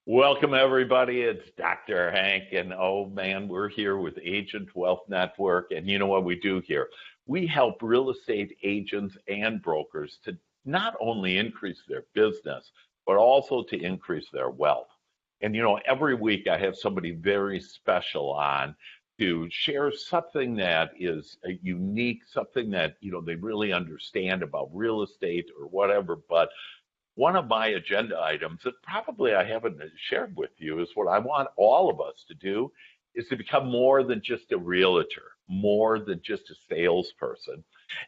Welcome, everybody. It's Dr. Hank. And oh, man, we're here with Agent Wealth Network. And you know what we do here? We help real estate agents and brokers to not only increase their business, but also to increase their wealth. And every week I have somebody very special on to share something that is unique, something that, they really understand about real estate or whatever. But one of my agenda items that probably I haven't shared with you is what I want all of us to do is to become more than just a realtor, more than just a salesperson.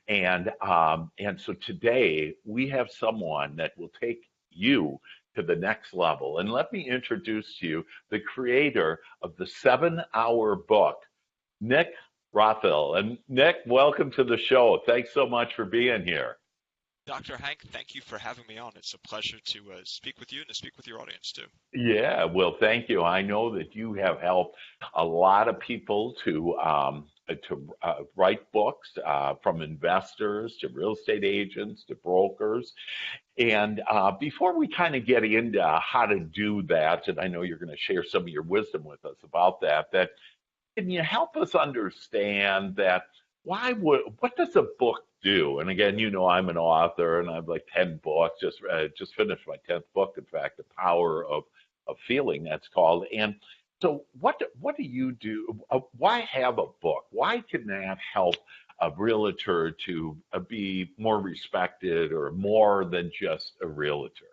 And so today we have someone that will take you to the next level. And let me introduce to you the creator of the 7 Hour Book, Nick Raithel. And Nick, welcome to the show. Thanks so much for being here. Dr. Hank, thank you for having me on. It's a pleasure to speak with you and to speak with your audience too. Yeah, well, thank you. I know that you have helped a lot of people to write books, from investors to real estate agents to brokers. And before we kind of get into how to do that, and I know you're going to share some of your wisdom with us about that can you help us understand that what does a book do? And again, I'm an author and I have like 10 books, just finished my 10th book, in fact, The Power of Feeling, that's called. And so what do you do? Why have a book? Why can that help a realtor to be more respected or more than just a realtor?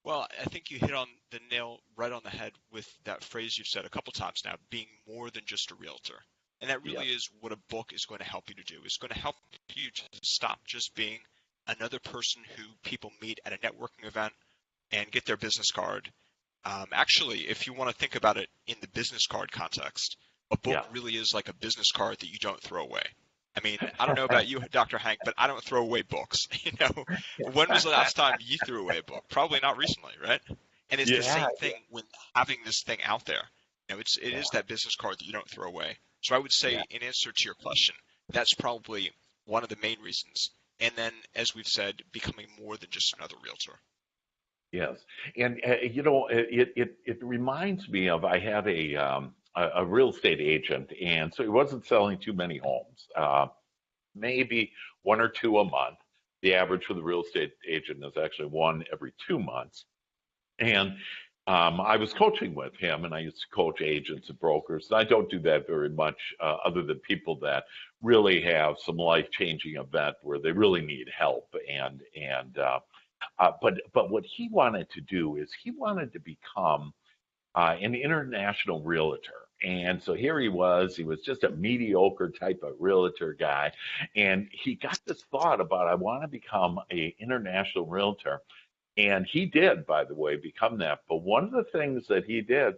Well, I think you hit on the nail right on the head with that phrase you've said a couple times now, being more than just a realtor. And that really is what a book is going to help you to do. It's going to help you to stop just being another person who people meet at a networking event and get their business card. Actually, if you want to think about it in the business card context, a book really is like a business card that you don't throw away. I mean, I don't know about you, Dr. Hank, but I don't throw away books. When was the last time you threw away a book? Probably not recently, right? And it's the same thing when having this thing out there. It is that business card that you don't throw away. So I would say, in answer to your question, that's probably one of the main reasons. And then, as we've said, becoming more than just another realtor. Yes, and it reminds me of I had a real estate agent, and so he wasn't selling too many homes, maybe one or two a month. The average for the real estate agent is actually one every 2 months. And I was coaching with him, and I used to coach agents and brokers. And I don't do that very much, other than people that really have some life-changing event where they really need help. But what he wanted to do is he wanted to become an international realtor. And so here he was just a mediocre type of realtor guy. And he got this thought about, I want to become an international realtor. And he did, by the way, become that. But one of the things that he did,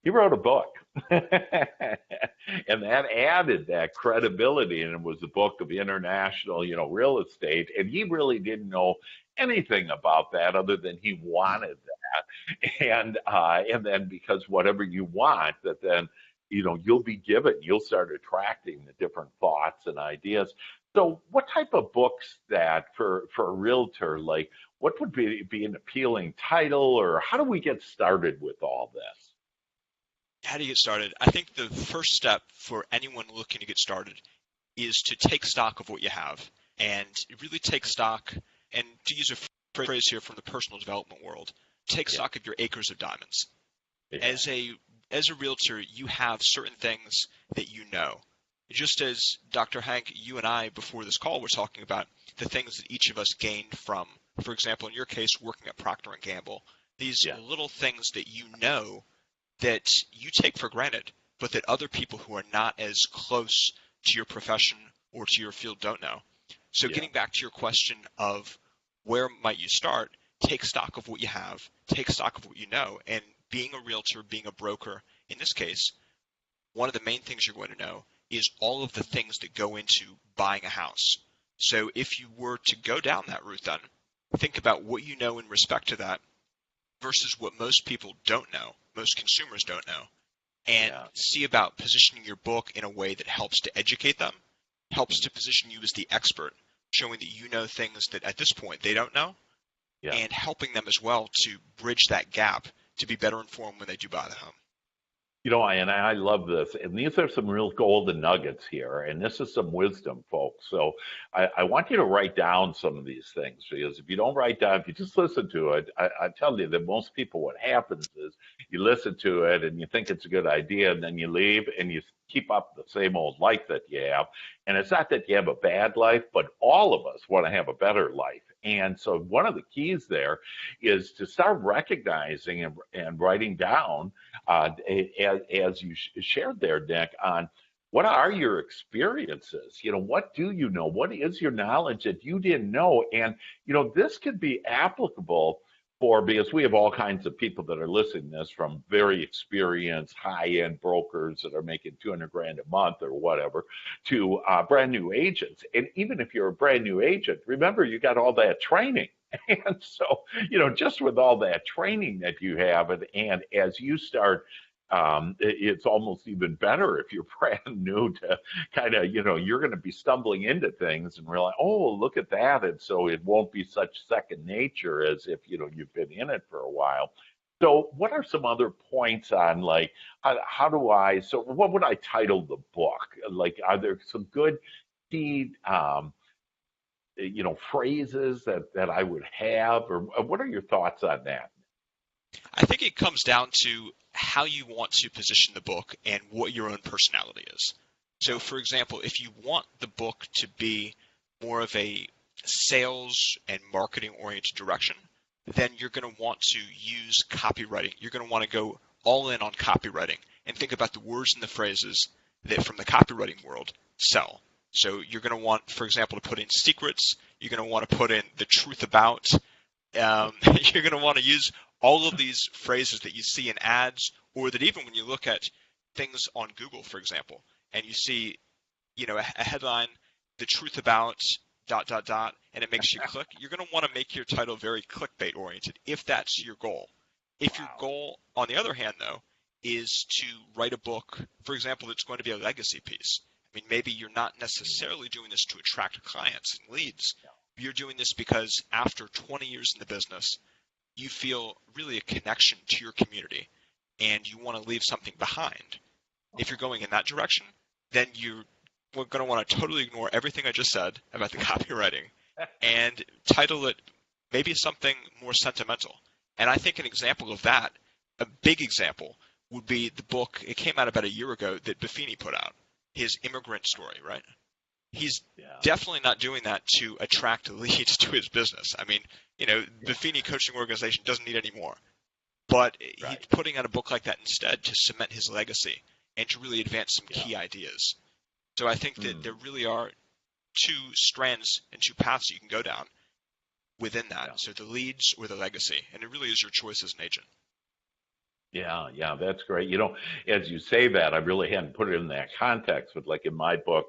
he wrote a book. And that added that credibility. And it was the book of international, real estate. And he really didn't know anything about that other than he wanted that. And then because whatever you want, that then, you'll be given, you'll start attracting the different thoughts and ideas. So what type of books that for a realtor, like what would be an appealing title, or how do we get started with all this? How do you get started? I think the first step for anyone looking to get started is to take stock of what you have and really take stock, and to use a phrase here from the personal development world, take stock of your acres of diamonds. Yeah. As a realtor, you have certain things that you know. Just as Dr. Hank, you and I, before this call, were talking about the things that each of us gained from, for example, in your case, working at Procter & Gamble, these little things that you know that you take for granted, but that other people who are not as close to your profession or to your field don't know. So getting back to your question of where might you start, take stock of what you have, take stock of what you know, and being a realtor, being a broker, in this case, one of the main things you're going to know is all of the things that go into buying a house. So if you were to go down that route, then think about what you know in respect to that versus what most people don't know, most consumers don't know, and see about positioning your book in a way that helps to educate them, helps to position you as the expert, showing that you know things that at this point they don't know, and helping them as well to bridge that gap to be better informed when they do buy the home. And I love this. And these are some real golden nuggets here. And this is some wisdom, folks. So I want you to write down some of these things because if you don't write down, if you just listen to it, I tell you that most people, what happens is you listen to it and you think it's a good idea and then you leave and you keep up the same old life that you have. And it's not that you have a bad life, but all of us want to have a better life. And so one of the keys there is to start recognizing and writing down as you shared there, Nick, on what are your experiences? What do you know? What is your knowledge that you didn't know? And, this could be applicable because we have all kinds of people that are listening to this from very experienced high-end brokers that are making 200 grand a month or whatever to brand new agents. And even if you're a brand new agent, remember you got all that training. And so, just with all that training that you have, and as you start, it's almost even better if you're brand new to kind of, you're going to be stumbling into things and realize, oh, look at that. And so it won't be such second nature as if, you've been in it for a while. So what are some other points on like, so what would I title the book? Like, are there some good key, phrases that I would have, or what are your thoughts on that? I think it comes down to how you want to position the book and what your own personality is. So, for example, if you want the book to be more of a sales and marketing oriented direction, then you're going to want to use copywriting. You're going to want to go all in on copywriting and think about the words and the phrases that from the copywriting world sell. So you're going to want, for example, to put in secrets. You're going to want to put in the truth about. You're going to want to use all of these phrases that you see in ads, or that even when you look at things on Google, for example, and you see, a headline, the truth about ... and it makes you click. You're going to want to make your title very clickbait oriented if that's your goal. If your goal, on the other hand, though, is to write a book, for example, that's going to be a legacy piece. I mean, maybe you're not necessarily doing this to attract clients and leads. You're doing this because after 20 years in the business, you feel really a connection to your community and you want to leave something behind. If you're going in that direction, then you're going to want to totally ignore everything I just said about the copywriting and title it maybe something more sentimental. And I think an example of that, a big example, would be the book, it came out about a year ago, that Buffini put out, his immigrant story, right? He's definitely not doing that to attract leads to his business. I mean, Buffini Coaching Organization doesn't need any more. But he's putting out a book like that instead to cement his legacy and to really advance some key ideas. So I think that there really are two strands and two paths you can go down within that. So the leads or the legacy. And it really is your choice as an agent. Yeah, that's great. As you say that, I really hadn't put it in that context, but like in my book,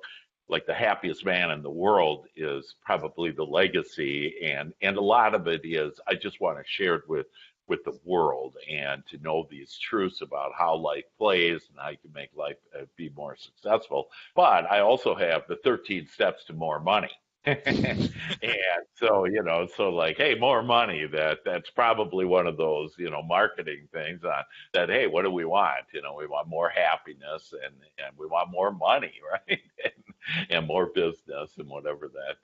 like the happiest man in the world is probably the legacy, and a lot of it is I just want to share it with the world and to know these truths about how life plays and how you can make life be more successful. But I also have the 13 steps to more money. And so, so like, hey, more money, that's probably one of those, marketing things on that. Hey, what do we want? We want more happiness and we want more money, right? And more business and whatever that,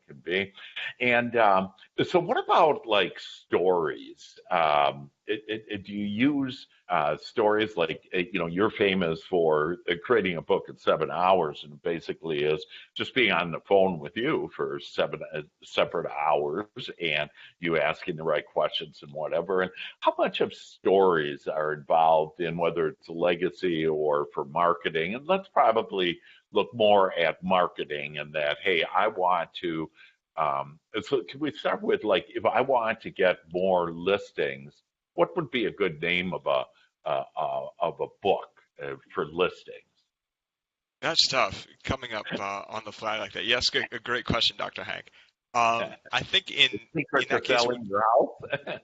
can be. And so what about like stories? Do you use stories like, you're famous for creating a book in 7 hours, and basically is just being on the phone with you for 7 separate hours and you asking the right questions and whatever. And how much of stories are involved in whether it's a legacy or for marketing? And let's probably look more at marketing and that, hey, I want to, so can we start with like, if I want to get more listings, what would be a good name of a book for listings? That's tough, coming up on the fly like that. Yes, a great question, Dr. Hank. I think in that case, selling your house.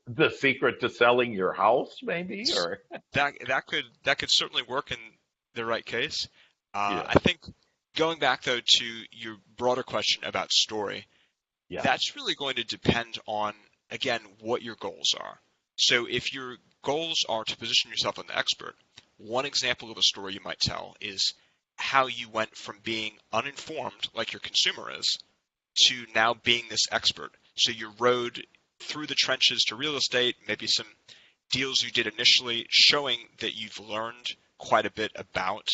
The secret to selling your house, maybe, or that could certainly work in the right case. I think going back though to your broader question about story, that's really going to depend on, again, what your goals are. So if your goals are to position yourself as an expert, one example of a story you might tell is how you went from being uninformed, like your consumer is, to now being this expert. So your road through the trenches to real estate, maybe some deals you did initially, showing that you've learned quite a bit about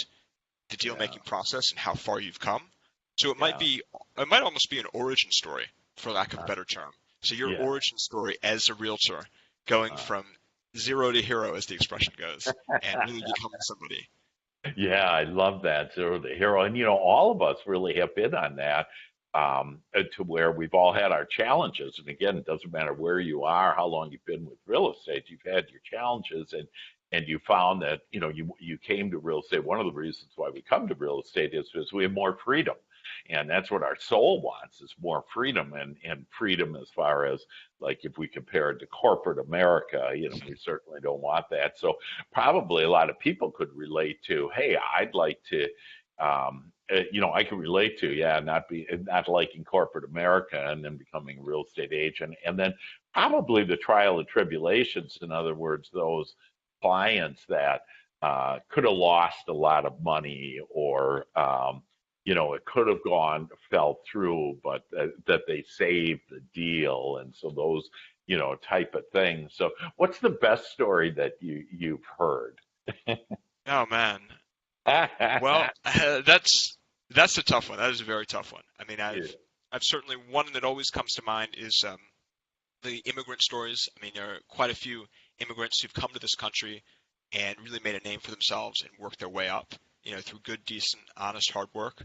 the deal Yeah. making process and how far you've come. So it Yeah. might almost be an origin story, for lack of a Uh, better term. So your yeah. origin story as a realtor, going Uh, from zero to hero, as the expression goes, and really becoming somebody. Yeah, I love that. Zero the hero. And, all of us really have been on that to where we've all had our challenges. And again, it doesn't matter where you are, how long you've been with real estate, you've had your challenges and you found that, you came to real estate. One of the reasons why we come to real estate is because we have more freedom. And that's what our soul wants is more freedom and freedom as far as like if we compare it to corporate America, we certainly don't want that. So probably a lot of people could relate to, hey, I'd like to, I can relate to, yeah, not liking corporate America and then becoming a real estate agent, and then probably the trial and tribulations. In other words, those clients that could have lost a lot of money, or it could have fell through, but that they saved the deal, and so those type of things. So, what's the best story that you've heard? Oh man. Well, Yeah. that's a tough one. That is a very tough one. I mean, I've certainly one that always comes to mind is the immigrant stories. I mean, there are quite a few immigrants who've come to this country and really made a name for themselves and worked their way up, through good, decent, honest, hard work.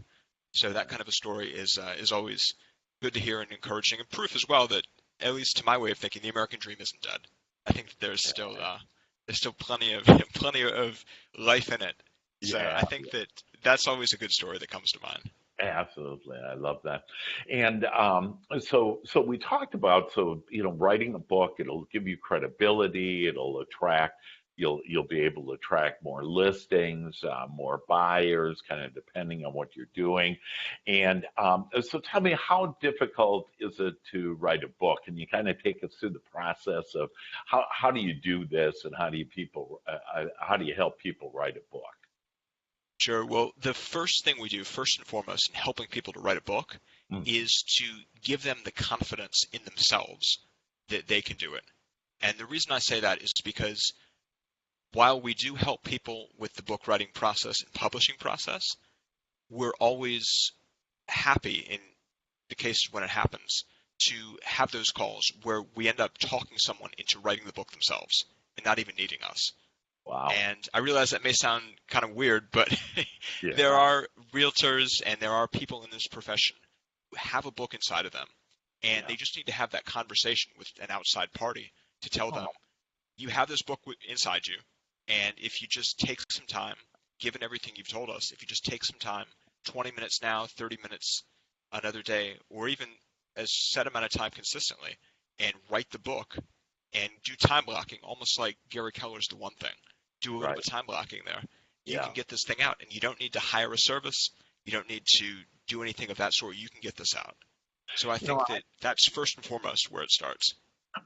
So that kind of a story is always good to hear and encouraging, and proof as well that, at least to my way of thinking, the American dream isn't dead. I think that there's still plenty of plenty of life in it. So I Yeah, think that that's always a good story that comes to mind. absolutely. I love that. And so we talked about, writing a book, it'll give you credibility, you'll be able to attract more listings, more buyers, kind of depending on what you're doing. And so tell me, how difficult is it to write a book? Can you kind of take us through the process of how do you do this, and how do you help people write a book? Sure. Well, the first thing we do, first and foremost, in helping people to write a book, Mm, is to give them the confidence in themselves that they can do it. And the reason I say that is because while we do help people with the book writing process and publishing process, we're always happy in the cases when it happens to have those calls where we end up talking someone into writing the book themselves and not even needing us. wow. And I realize that may sound kind of weird, but there Yeah. are realtors and there are people in this profession who have a book inside of them, and Yeah. they just need to have that conversation with an outside party to tell them, Oh, you have this book inside you, and if you just take some time, given everything you've told us, if you just take some time, 20 minutes now, 30 minutes another day, or even a set amount of time consistently, and write the book and do time blocking, almost like Gary Keller's The One Thing. Do a little right. bit of time blocking there. You Yeah. can get this thing out, and you don't need to hire a service. You don't need to do anything of that sort. You can get this out. So I You know, think that that's first and foremost where it starts.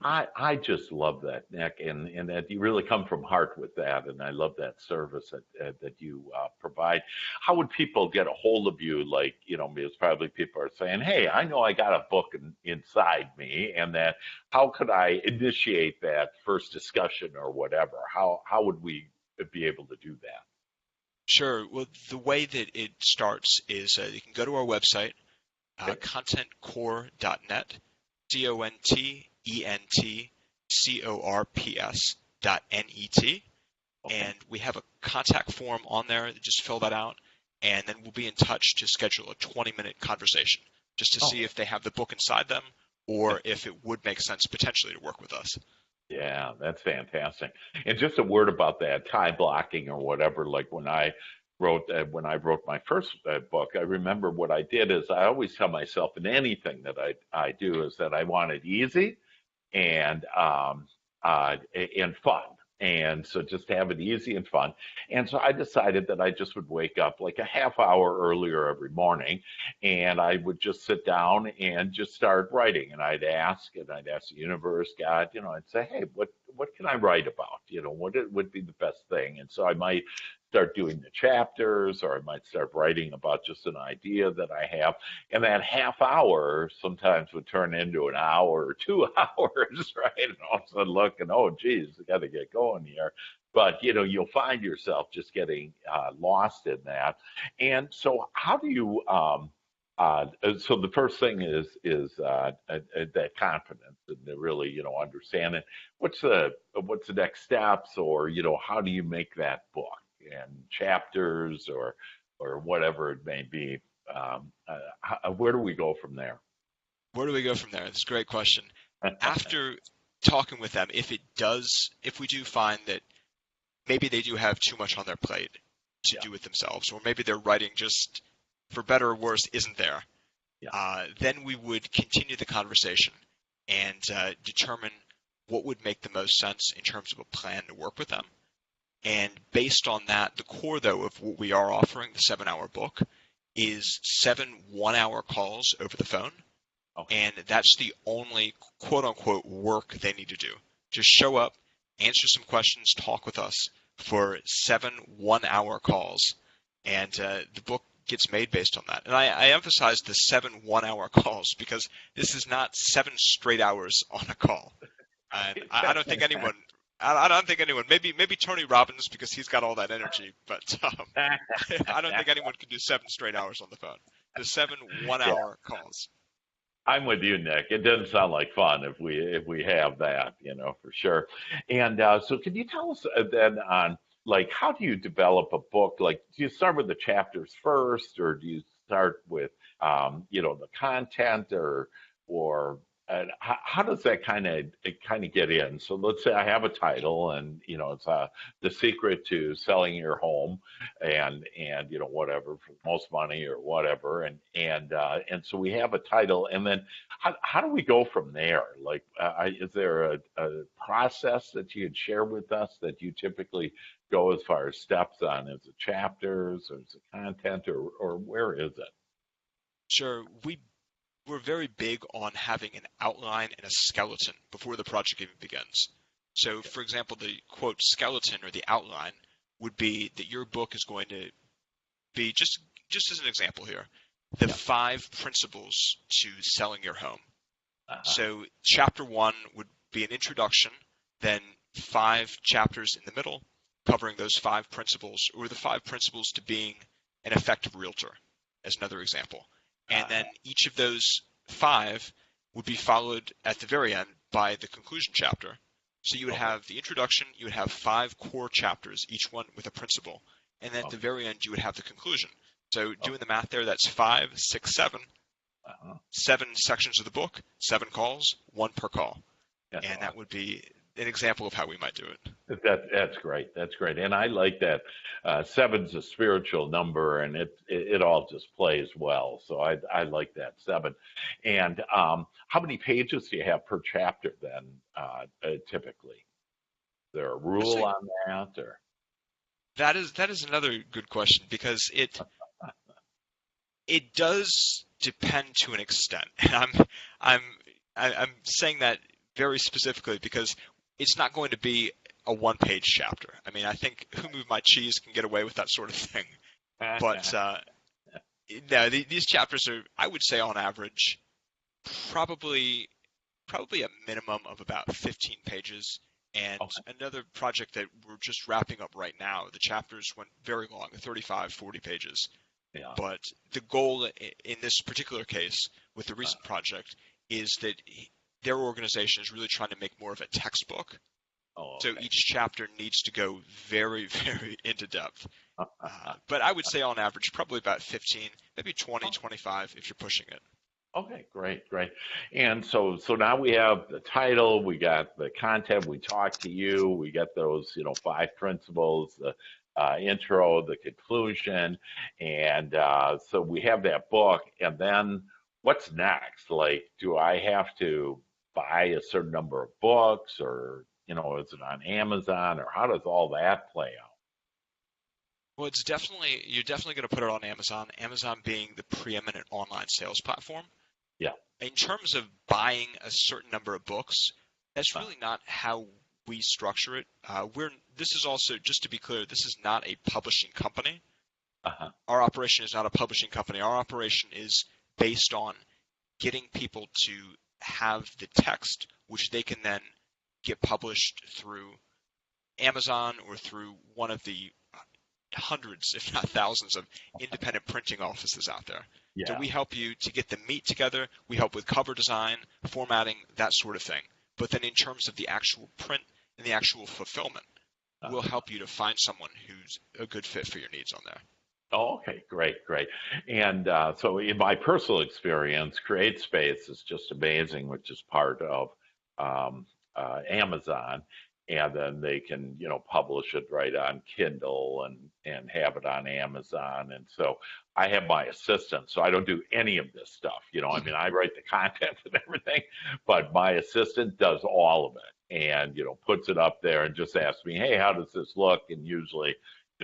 I just love that, Nick, and that you really come from heart with that, and I love that service that you provide. How would people get a hold of you? Like, because probably people are saying, "Hey, I know I got a book inside me," and that how could I initiate that first discussion or whatever? How would we be able to do that? Sure. Well, the way that it starts is you can go to our website, Okay. contentcorps.net, contentcorps.net, Okay. and we have a contact form on there. Just fill that out, and then we'll be in touch to schedule a 20-minute conversation just to Oh, see if they have the book inside them or if it would make sense potentially to work with us. yeah, that's fantastic. And just a word about that time blocking or whatever. Like when I wrote my first book, I remember what I did is I always tell myself in anything that I do is that I want it easy and and fun. And so just to have it easy and fun. And so I decided that I just would wake up like a half hour earlier every morning, and I would just sit down and just start writing. And I'd ask the universe, God, I'd say, hey, what can I write about? What it would be the best thing? And so I might start doing the chapters, or I might start writing about just an idea that I have. And that half hour sometimes would turn into an hour or 2 hours, right? And all of a sudden look and, oh, geez, I got to get going here. But you'll find yourself just getting lost in that. And so, how do you? So the first thing is that confidence and to really understand it. What's the next steps, or how do you make that book and chapters or whatever it may be? Where do we go from there? Where do we go from there? That's a great question. After talking with them, if we do find that maybe they do have too much on their plate to do with themselves, or maybe their writing just, for better or worse, isn't there, then we would continue the conversation and determine what would make the most sense in terms of a plan to work with them. And based on that, the core, though, of what we are offering, the 7-hour book, is 7 one-hour calls over the phone. Okay. And that's the only quote-unquote work they need to do. Just show up, answer some questions, talk with us for 7 one-hour calls. And the book gets made based on that. And I emphasize the 7 one-hour calls because this is not 7 straight hours on a call. And I don't think anyone. I don't think anyone. Maybe Tony Robbins because he's got all that energy, but I don't think anyone can do 7 straight hours on the phone. The 7 one-hour calls. I'm with you, Nick. It doesn't sound like fun if we have that, for sure. And so, can you tell us then on how do you develop a book? Like, do you start with the chapters first, or do you start with the content, or how does that kind of get in? So let's say I have a title, and it's The Secret to Selling Your Home, and whatever for most money or whatever, and so we have a title, and then how do we go from there? Like, is there a process that you could share with us that you typically go as far as steps on? Is it chapters, or is it content, or where is it? Sure, we're very big on having an outline and a skeleton before the project even begins. So, for example, the quote skeleton or the outline would be that your book is going to be, just as an example here, the 5 principles to selling your home. So chapter 1 would be an introduction, then 5 chapters in the middle covering those 5 principles, or the 5 principles to being an effective realtor, as another example. And then each of those 5 would be followed at the very end by the conclusion chapter. So you would have the introduction, you would have 5 core chapters, each one with a principle. And then at the very end, you would have the conclusion. So doing the math there, that's 5, 6, 7. 7 sections of the book, 7 calls, 1 per call. And that would be an example of how we might do it. That's great. That's great. And I like that 7's a spiritual number, and it all just plays well. So I like that 7. And how many pages do you have per chapter then, typically? Is there a rule on that, or? That is another good question, because it does depend to an extent. And I'm saying that very specifically because it's not going to be a 1-page chapter. I mean, I think Who Moved My Cheese can get away with that sort of thing. But no, these chapters are, I would say on average, probably a minimum of about 15 pages. And another project that we're just wrapping up right now, the chapters went very long, 35, 40 pages. Yeah. But the goal in this particular case with the recent project is that their organization is really trying to make more of a textbook. So each chapter needs to go very, very into depth. But I would say on average, probably about 15, maybe 20, 25 if you're pushing it. Okay, great. And so now we have the title, we got the content, we talked to you, we got those, 5 principles, the intro, the conclusion, and so we have that book. And then what's next? Like, do I have to buy a certain number of books, or is it on Amazon, or how does all that play out? Well, you're definitely going to put it on Amazon. Amazon being the preeminent online sales platform. Yeah. In terms of buying a certain number of books, that's really not how we structure it. This is also, just to be clear, this is not a publishing company. Uh-huh. Our operation is not a publishing company. Our operation is based on getting people to have the text, which they can then get published through Amazon or through one of the hundreds, if not thousands, of independent printing offices out there. Yeah. So we help you to get the meat together. We help with cover design, formatting, that sort of thing. But then in terms of the actual print and the actual fulfillment, we'll help you to find someone who's a good fit for your needs on there. Oh, okay, great. And so in my personal experience, CreateSpace is just amazing, which is part of Amazon. And then they can, publish it right on Kindle and have it on Amazon. And so I have my assistant, so I don't do any of this stuff. I write the content and everything, but my assistant does all of it and, puts it up there and just asks me, hey, how does this look? And usually,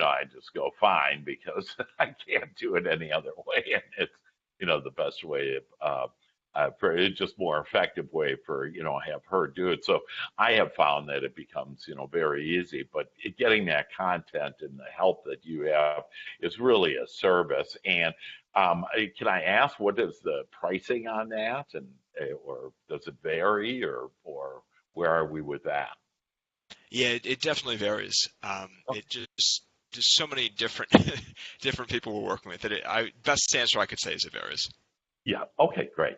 I just go fine because I can't do it any other way. And it's, the best way for it's just more effective way for, have her do it. So I have found that it becomes, very easy, but getting that content and the help that you have is really a service. And can I ask, what is the pricing on that? And, or does it vary or where are we with that? Yeah, it definitely varies. It just, there's so many different people we're working with that best answer I could say is it varies. Yeah. Okay. Great.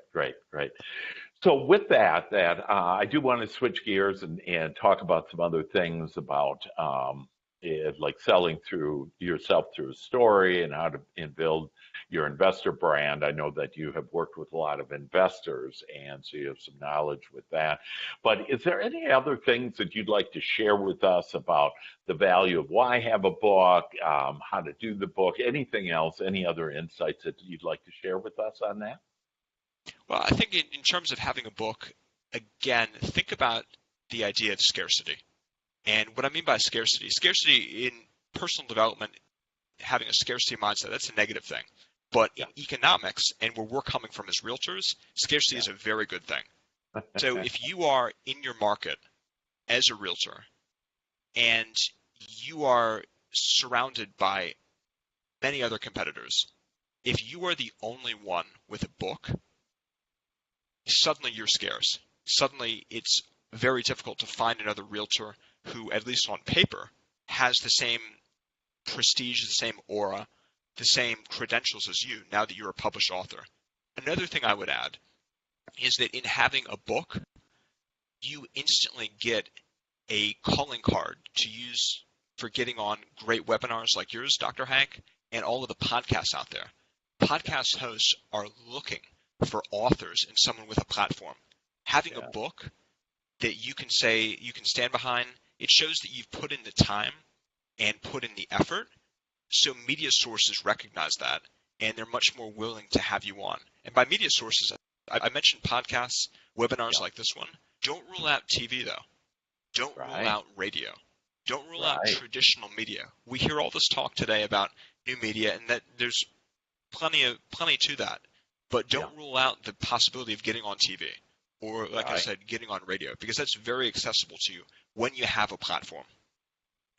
So with that, I do want to switch gears and talk about some other things about like selling through yourself through a story and how to build your investor brand. I know that you have worked with a lot of investors, and so you have some knowledge with that. But is there any other things that you'd like to share with us about the value of why have a book, how to do the book, anything else, any other insights that you'd like to share with us on that? Well, I think in terms of having a book, again, think about the idea of scarcity. And what I mean by scarcity in personal development, having a scarcity mindset, that's a negative thing. But in economics, and where we're coming from as realtors, scarcity is a very good thing. So if you are in your market as a realtor and you are surrounded by many other competitors, if you are the only one with a book, suddenly you're scarce. Suddenly it's very difficult to find another realtor who, at least on paper, has the same prestige, the same aura, the same credentials as you, now that you're a published author. Another thing I would add is that in having a book, you instantly get a calling card to use for getting on great webinars like yours, Dr. Hank, and all of the podcasts out there. Podcast hosts are looking for authors and someone with a platform. Having a book that you can stand behind, it shows that you've put in the time and put in the effort. So media sources recognize that, and they're much more willing to have you on. And by media sources, I mentioned podcasts, webinars like this one. Don't rule out TV, though. Don't rule out radio. Don't rule out traditional media. We hear all this talk today about new media, and that there's plenty to that. But don't rule out the possibility of getting on TV or, like I said, getting on radio, because that's very accessible to you when you have a platform.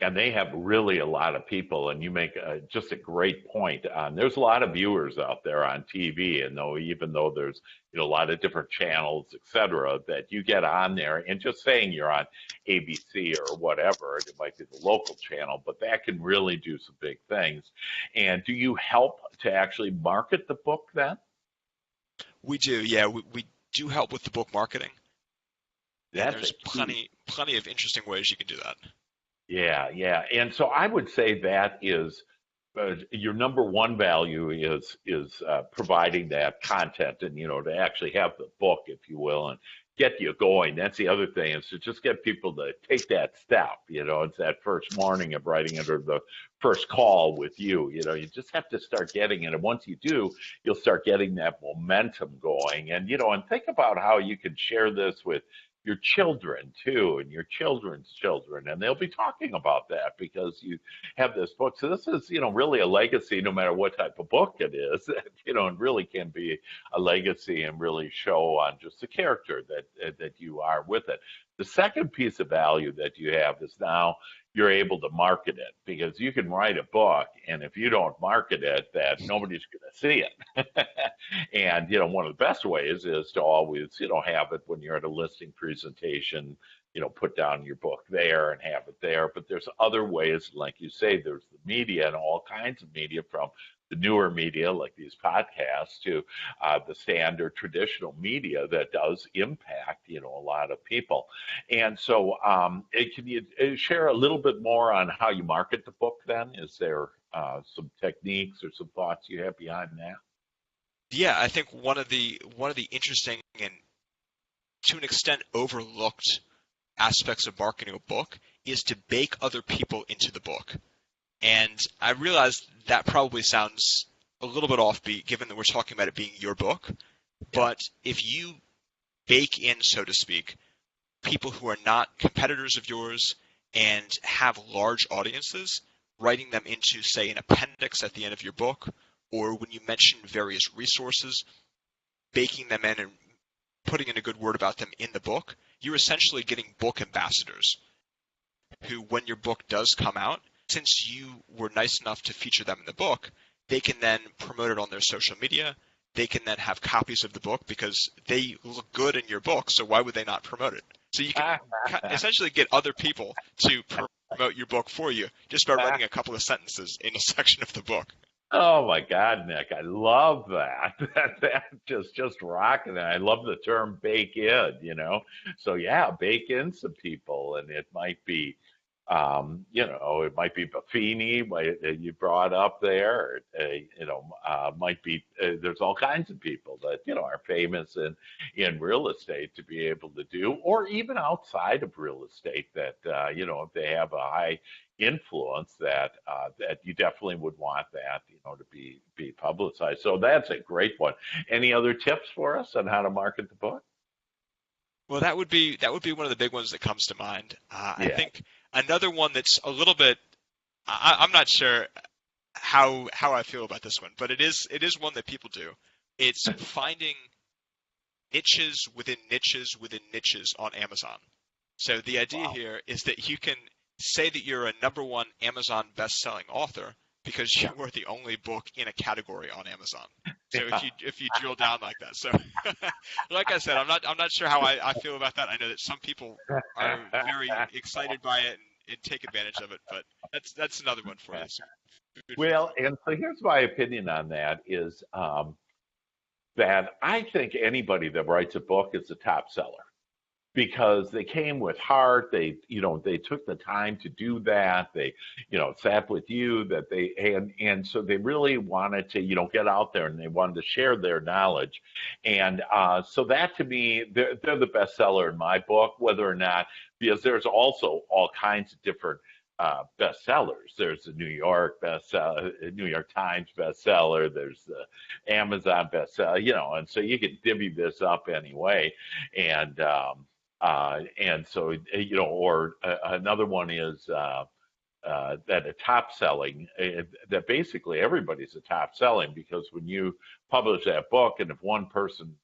And they have really a lot of people, and you make just a great point. There's a lot of viewers out there on TV, and even though there's a lot of different channels, et cetera, that you get on there, and just saying you're on ABC or whatever, it might be the local channel, but that can really do some big things. And do you help to actually market the book then? We do, yeah. We do help with the book marketing. And there's plenty of interesting ways you can do that. Yeah. And so I would say that is your number one value is providing that content and, to actually have the book, if you will, and get you going. That's the other thing, is to just get people to take that step. It's that first morning of writing it, or the first call with you. You just have to start getting it. And once you do, you'll start getting that momentum going. And, and think about how you can share this with your children too, and your children's children, and they'll be talking about that because you have this book. So this is, really a legacy, no matter what type of book it is, and really can be a legacy and really show on just the character that you are with it. The second piece of value that you have is now you're able to market it, because you can write a book, and if you don't market it, that nobody's going to see it. And one of the best ways is to always have it when you're at a listing presentation, put down your book there and have it there. But there's other ways, like you say, there's the media and all kinds of media, from the newer media like these podcasts to the standard traditional media that does impact a lot of people. And so can you share a little bit more on how you market the book then? Is there some techniques or some thoughts you have behind that? Yeah, I think one of the interesting and to an extent overlooked aspects of marketing a book is to bake other people into the book. And I realize that probably sounds a little bit offbeat given that we're talking about it being your book. But if you bake in, so to speak, people who are not competitors of yours and have large audiences, writing them into, say, an appendix at the end of your book, or when you mention various resources, baking them in and putting in a good word about them in the book, you're essentially getting book ambassadors who, when your book does come out, since you were nice enough to feature them in the book, they can then promote it on their social media. They can then have copies of the book because they look good in your book, so why would they not promote it? So you can essentially get other people to promote your book for you just by writing a couple of sentences in a section of the book. Oh my God, Nick, I love that. That just rocking it. I love the term bake in. So yeah, bake in some people, and it might be it might be Buffini you brought up there. Might be there's all kinds of people that are famous in real estate to be able to do, or even outside of real estate that if they have a high influence that you definitely would want that to be publicized. So that's a great one. Any other tips for us on how to market the book? Well, that would be one of the big ones that comes to mind. I think another one that's a little bit, I'm not sure how I feel about this one, but it is one that people do. It's finding niches within niches within niches on Amazon. So the idea here is that you can say that you're a #1 Amazon best-selling author because you were the only book in a category on Amazon. So if you drill down like that. So like I said, I'm not sure how I feel about that. I know that some people are very excited by it and take advantage of it, but that's another one for us. Well, and so here's my opinion on that is that I think anybody that writes a book is a top seller, because they came with heart. They took the time to do that. They sat with you, and so they really wanted to get out there, and they wanted to share their knowledge. And so that, to me, they're the best seller in my book, whether or not, because there's also all kinds of different bestsellers. There's the New York bestseller, New York Times bestseller. There's the Amazon bestseller, and so you can divvy this up anyway. And so, or another one is that a top selling, that basically everybody's a top selling, because when you publish that book, and if one person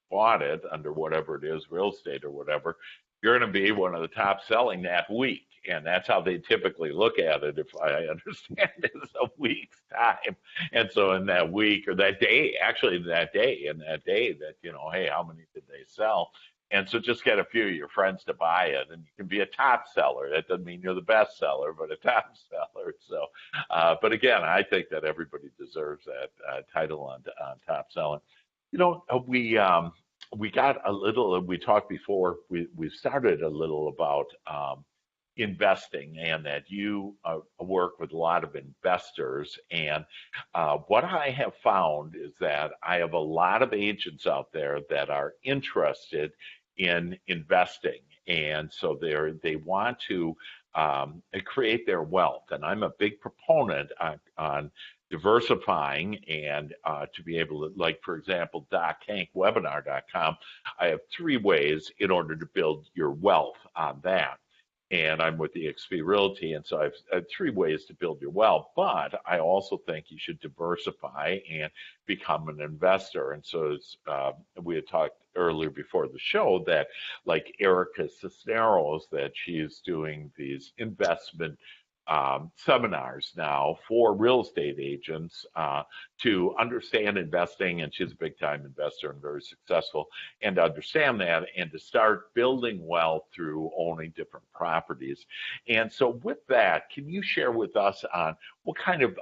bought it under whatever it is, real estate or whatever, you're going to be one of the top selling that week. And that's how they typically look at it, if I understand it, is a week's time. And so in that week, or that day, actually that day, that, hey, how many did they sell? And so just get a few of your friends to buy it, and you can be a top seller. That doesn't mean you're the best seller, but a top seller. So, but again, I think that everybody deserves that title on top selling. We got a little. We talked before. We started a little about investing, and that you work with a lot of investors. And what I have found is that I have a lot of agents out there that are interested in investing, and so they want to create their wealth. And I'm a big proponent on diversifying, and to be able to, like, for example, DocHankWebinar.com, I have 3 ways in order to build your wealth on that. And I'm with eXp Realty, and so I have 3 ways to build your wealth. But I also think you should diversify and become an investor. And so we had talked earlier before the show that like Erica Cisneros, that she's doing these investment seminars now for real estate agents to understand investing, and she's a big time investor and very successful, and to understand that and to start building wealth through owning different properties. And so, with that, can you share with us on what kind of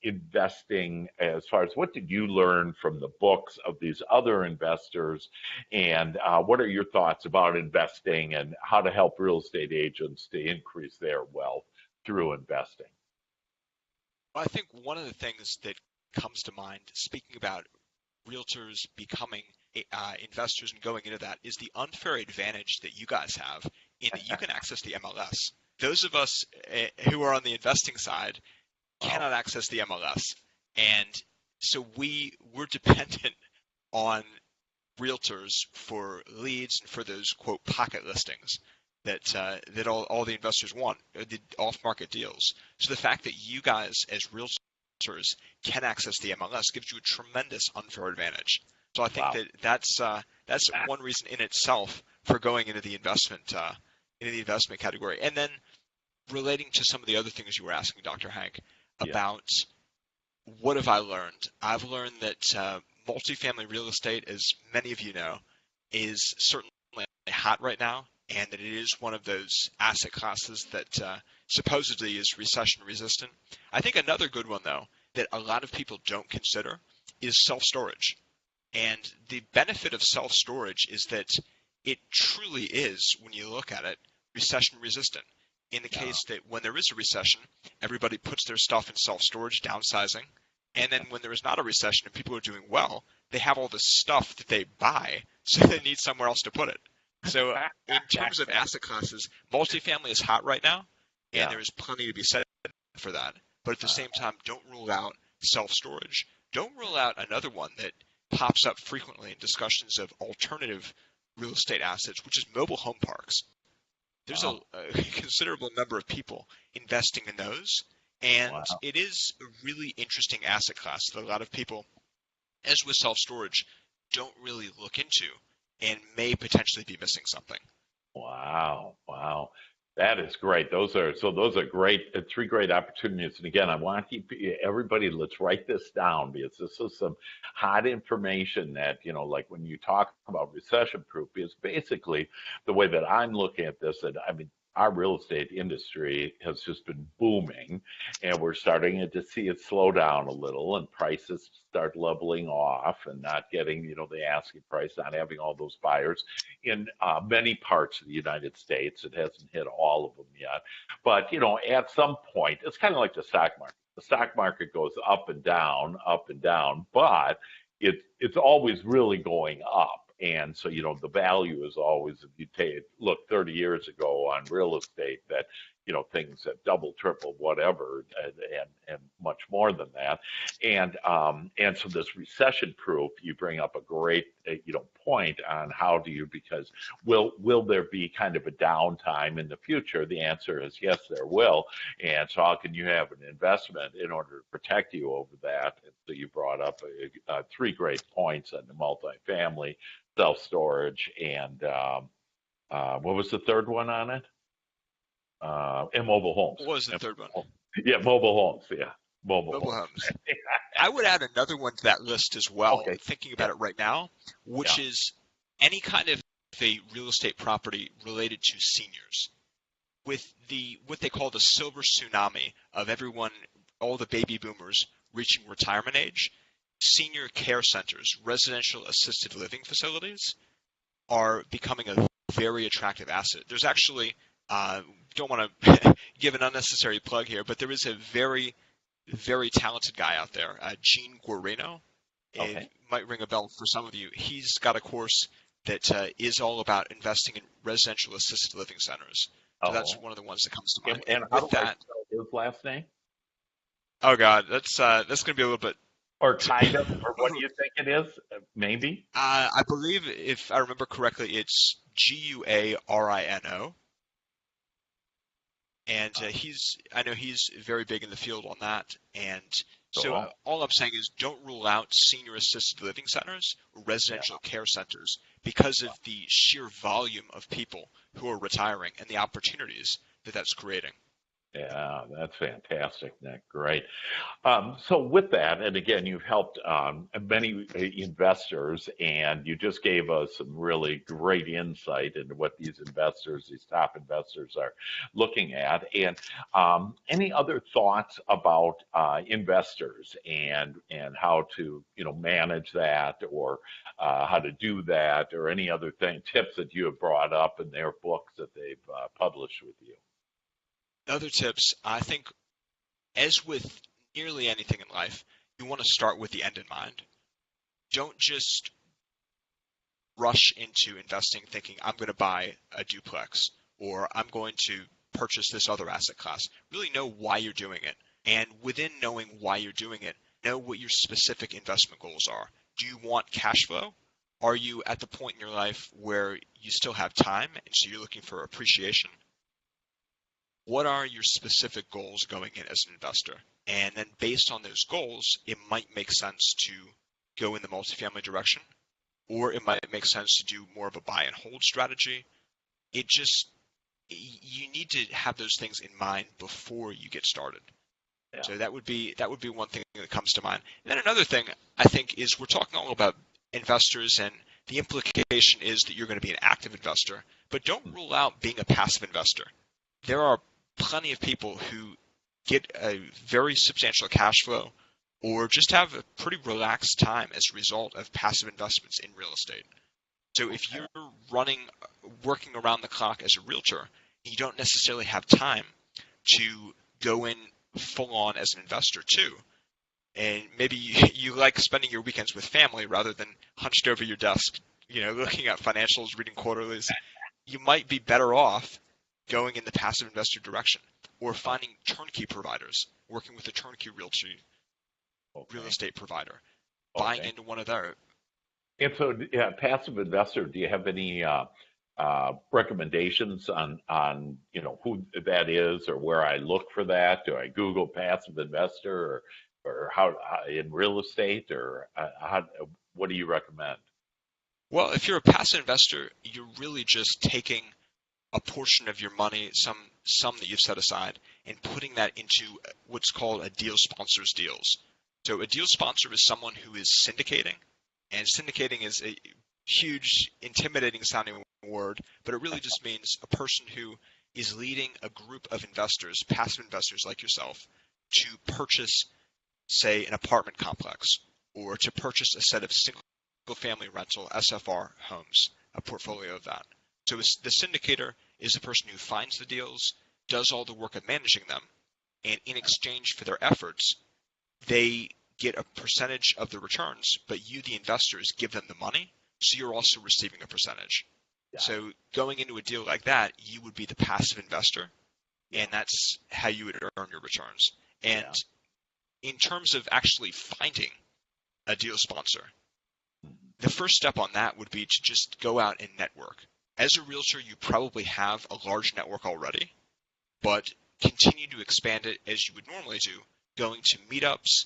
investing, as far as what did you learn from the books of these other investors, and what are your thoughts about investing and how to help real estate agents to increase their wealth through investing? Well, I think one of the things that comes to mind, speaking about realtors becoming investors and going into that, is the unfair advantage that you guys have in that you can access the MLS. Those of us who are on the investing side cannot access the MLS. And so we're dependent on realtors for leads and for those, quote, pocket listings that all the investors want, the off-market deals. So the fact that you guys as realtors can access the MLS gives you a tremendous unfair advantage. So I think that's one reason in itself for going into the investment category. And then relating to some of the other things you were asking, Dr. Hank, about what have I learned? I've learned that multifamily real estate, as many of you know, is certainly hot right now, and that it is one of those asset classes that supposedly is recession resistant. I think another good one, though, that a lot of people don't consider is self-storage. And the benefit of self-storage is that it truly is, when you look at it, recession resistant. In the case that when there is a recession, everybody puts their stuff in self-storage, downsizing. And then when there is not a recession and people are doing well, they have all this stuff that they buy, so they need somewhere else to put it. So in terms of asset classes, multifamily is hot right now, and there is plenty to be said for that. But at the same time, don't rule out self-storage. Don't rule out another one that pops up frequently in discussions of alternative real estate assets, which is mobile home parks. There's a considerable number of people investing in those, and it is a really interesting asset class that a lot of people, as with self-storage, don't really look into and may potentially be missing something. Wow. That is great. Those are great, three great opportunities. And again, I want everybody, let's write this down, because this is some hot information that, like when you talk about recession proof, is basically the way that I'm looking at this. And I mean, our real estate industry has just been booming, and we're starting to see it slow down a little, and prices start leveling off and not getting, the asking price, not having all those buyers in many parts of the United States. It hasn't hit all of them yet. But, at some point, it's kind of like the stock market. The stock market goes up and down, but it's always really going up. And so, the value is always, if you look 30 years ago on real estate, that, things have double, triple, whatever, and much more than that. And so this recession proof, you bring up a great, point on how do you, because will there be kind of a downtime in the future? The answer is yes, there will. And so how can you have an investment in order to protect you over that? And so you brought up three great points on the multifamily, self-storage, and what was the third one on it? And mobile homes. What was the third one? Yeah, mobile homes. Yeah, mobile homes. I would add another one to that list as well, thinking about it right now, which is any kind of a real estate property related to seniors. With what they call the silver tsunami of everyone, all the baby boomers reaching retirement age, senior care centers, residential assisted living facilities are becoming a very attractive asset. There's actually, don't want to give an unnecessary plug here, but there is a very, very talented guy out there, Gene Guarino. It might ring a bell for some of you. He's got a course that is all about investing in residential assisted living centers. So that's one of the ones that comes to mind. And how do I spell his last name? Oh God, that's going to be a little bit. Or kind of, or what do you think it is? Maybe? I believe, if I remember correctly, it's Guarino. And I know he's very big in the field on that. And So Cool. all I'm saying is don't rule out senior assisted living centers or Yeah. residential care centers because of the sheer volume of people who are retiring and the opportunities that that's creating. Yeah, that's fantastic, Nick. Great. So with that, and again, you've helped many investors, and you just gave us some really great insight into what these investors, these top investors, are looking at. And any other thoughts about investors and how to manage that, or how to do that, or any other tips that you have brought up in their books that they've published with you? Other tips, I think, as with nearly anything in life, you want to start with the end in mind. Don't just rush into investing thinking I'm going to buy a duplex or I'm going to purchase this other asset class. Really know why you're doing it. And within knowing why you're doing it, know what your specific investment goals are. Do you want cash flow? Are you at the point in your life where you still have time and so you're looking for appreciation? What are your specific goals going in as an investor? And then based on those goals, it might make sense to go in the multifamily direction, or it might make sense to do more of a buy and hold strategy. You need to have those things in mind before you get started. Yeah. So that would be one thing that comes to mind. And then another thing I think is we're talking all about investors, and the implication is that you're going to be an active investor, but don't rule out being a passive investor. There are plenty of people who get a very substantial cash flow or just have a pretty relaxed time as a result of passive investments in real estate. So if you're working around the clock as a realtor, you don't necessarily have time to go in full on as an investor too. And maybe you like spending your weekends with family rather than hunched over your desk, looking at financials, reading quarterlies. You might be better off going in the passive investor direction or finding turnkey providers, working with a turnkey real estate provider, buying into one of their. And so, yeah, passive investor, do you have any recommendations on who that is, or where I look for that? Do I Google passive investor, or how in real estate, or what do you recommend? Well, if you're a passive investor, you're really just taking a portion of your money, some that you've set aside, and putting that into what's called a deal sponsor's deals. So a deal sponsor is someone who is syndicating, and syndicating is a huge, intimidating sounding word, but it really just means a person who is leading a group of investors, passive investors like yourself, to purchase, say, an apartment complex, or to purchase a set of single-family rental SFR homes, a portfolio of that. So the syndicator is the person who finds the deals, does all the work of managing them, and in exchange for their efforts, they get a percentage of the returns, but you, the investors, give them the money, so you're also receiving a percentage. Yeah. So going into a deal like that, you would be the passive investor, and that's how you would earn your returns. And in terms of actually finding a deal sponsor, the first step on that would be to just go out and network. As a realtor, you probably have a large network already, but continue to expand it as you would normally do, going to meetups,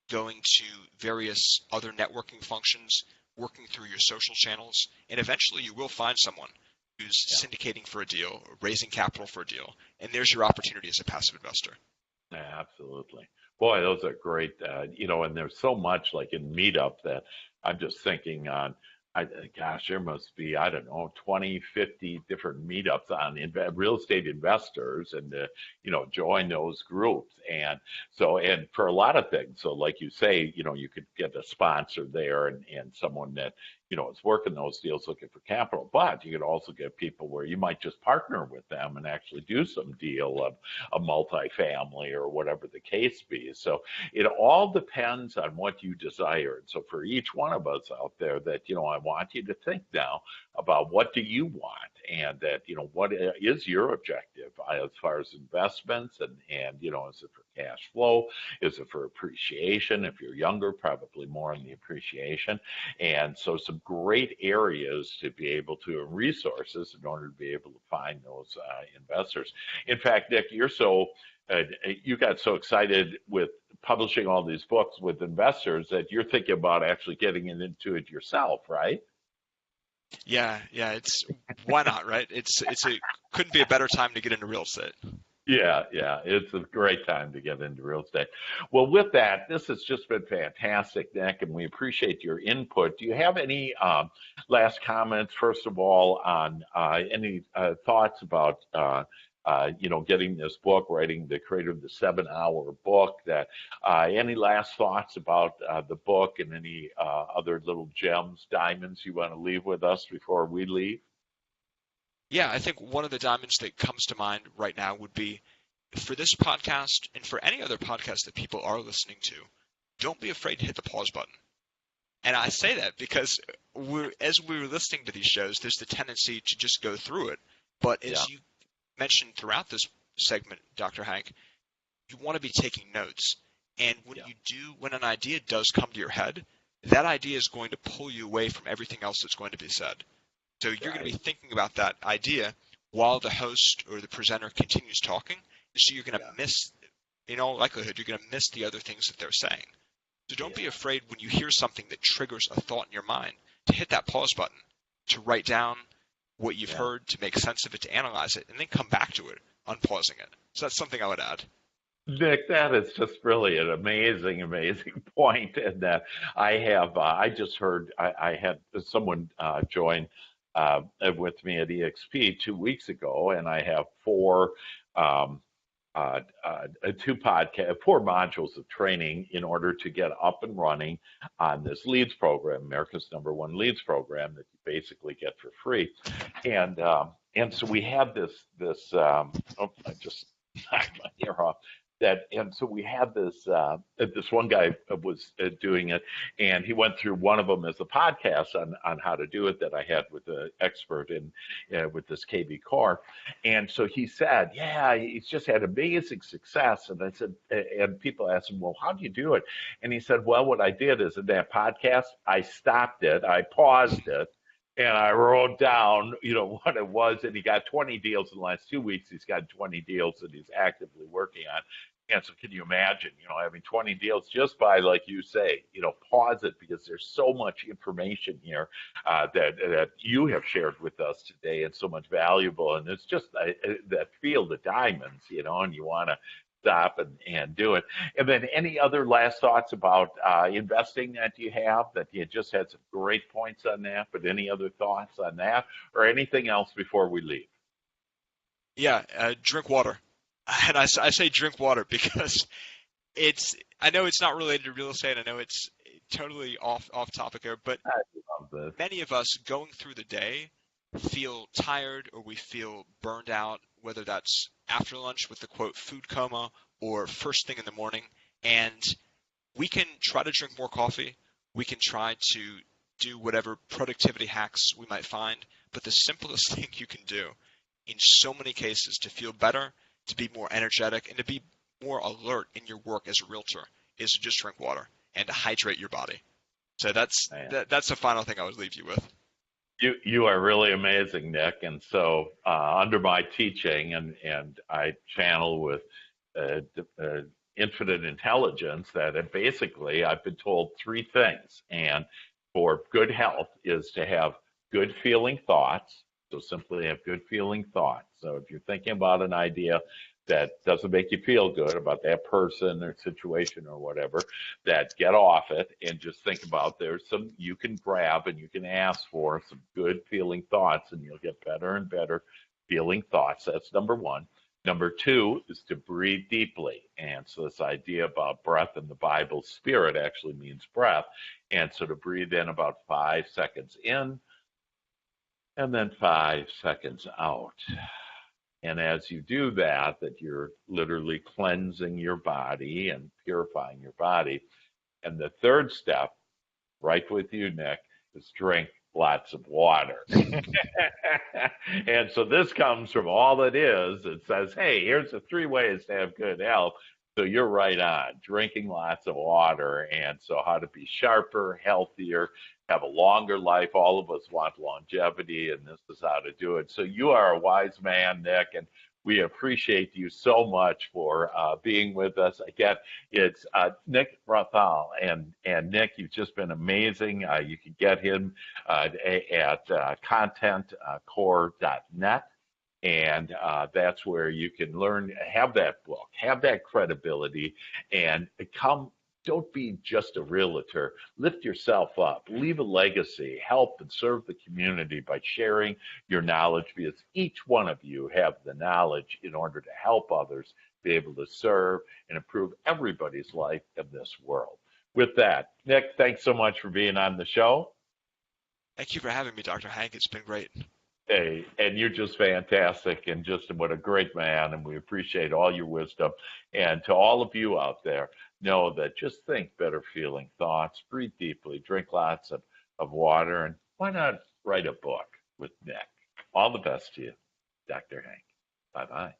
going to various other networking functions, working through your social channels, and eventually you will find someone who's syndicating for a deal, or raising capital for a deal, and there's your opportunity as a passive investor. Yeah, absolutely. Boy, those are great. And there's so much like in Meetup that I'm just thinking on. Gosh, there must be, I don't know, 20, 50 different meetups on real estate investors, and join those groups. And so, and for a lot of things, so like you say, you could get a sponsor there, and someone that is working those deals looking for capital. But you could also get people where you might just partner with them and actually do some deal of a multifamily or whatever the case be. So it all depends on what you desire. And so for each one of us out there, that I want you to think now about what do you want, and that, what is your objective as far as investments, and, is it for cash flow? Is it for appreciation? If you're younger, probably more on the appreciation. And so some great areas to be able to, resources in order to be able to find those investors. In fact, Nick, you got so excited with publishing all these books with investors that you're thinking about actually getting into it yourself, right? Yeah. It's why not, right? Couldn't be a better time to get into real estate. Yeah, it's a great time to get into real estate. Well, with that, this has just been fantastic, Nick, and we appreciate your input. Do you have any last comments, first of all, on any thoughts about getting this book, writing the Creator of the 7-Hour book? That any last thoughts about the book, and any other little gems, diamonds you want to leave with us before we leave? Yeah, I think one of the diamonds that comes to mind right now would be, for this podcast and for any other podcast that people are listening to, don't be afraid to hit the pause button. And I say that because as we were listening to these shows, there's the tendency to just go through it. But as you mentioned throughout this segment, Dr. Hank, you want to be taking notes. And when an idea does come to your head, that idea is going to pull you away from everything else that's going to be said. So you're going to be thinking about that idea while the host or the presenter continues talking. So you're going to miss, in all likelihood, you're going to miss the other things that they're saying. So don't be afraid when you hear something that triggers a thought in your mind to hit that pause button, to write down what you've heard, to make sense of it, to analyze it, and then come back to it, unpausing it. So that's something I would add. Nick, that is just really an amazing, amazing point. And that I just heard, I had someone join with me at EXP 2 weeks ago, and I have four modules of training in order to get up and running on this leads program, America's #1 leads program, that you basically get for free. And so we have this I just knocked my ear off. And so we had this one guy was doing it, and he went through one of them as a podcast on how to do it that I had with the expert in with this KB Core. And so he said, he's just had amazing success. And I said, and people asked him, well, how do you do it? And he said, well, what I did is in that podcast, I stopped it, I paused it, and I wrote down, what it was, and he got 20 deals in the last 2 weeks. He's got 20 deals that he's actively working on. And so can you imagine, having 20 deals just by, like you say, pause it, because there's so much information here that you have shared with us today, and so much valuable. And it's just that field of diamonds, and you want to stop and do it. And then any other last thoughts about investing that you have? That you just had some great points on that, but any other thoughts on that or anything else before we leave? Yeah, drink water. And I say drink water because I know it's not related to real estate. I know it's totally off topic here, but many of us going through the day feel tired, or we feel burned out, whether that's after lunch with the quote food coma or first thing in the morning. And we can try to drink more coffee. We can try to do whatever productivity hacks we might find. But the simplest thing you can do in so many cases to feel better, to be more energetic, and to be more alert in your work as a realtor is to just drink water and to hydrate your body. So that's the final thing I would leave you with. You are really amazing, Nick. And so under my teaching, and I channel with infinite intelligence, that basically I've been told three things. And for good health is to have good feeling thoughts. So simply have good feeling thoughts. So if you're thinking about an idea that doesn't make you feel good about that person or situation or whatever, that get off it and just think about, there's some you can grab and you can ask for some good feeling thoughts, and you'll get better and better feeling thoughts. That's number one. Number two is to breathe deeply. And so this idea about breath in the Bible, spirit actually means breath. And so to breathe in about 5 seconds in, and then 5 seconds out. And as you do that you're literally cleansing your body and purifying your body. And the third step, right with you, Nick, is drink lots of water. And so this comes from all it is. It says, hey, here's the 3 ways to have good health. So you're right on, drinking lots of water. And so how to be sharper, healthier, have a longer life. All of us want longevity, and this is how to do it. So you are a wise man, Nick, and we appreciate you so much for being with us. Again, it's Nick Raithel, and Nick, you've just been amazing. You can get him at contentcore.net. And that's where you can learn, have that book, have that credibility, and become, don't be just a realtor. Lift yourself up, leave a legacy, help and serve the community by sharing your knowledge, because each one of you have the knowledge in order to help others be able to serve and improve everybody's life in this world. With that, Nick, thanks so much for being on the show. Thank you for having me, Dr. Hank. It's been great. Hey, and you're just fantastic, and just what a great man, and we appreciate all your wisdom. And to all of you out there, know that just think better feeling thoughts, breathe deeply, drink lots of water, and why not write a book with Nick? All the best to you, Dr. Hank. Bye-bye.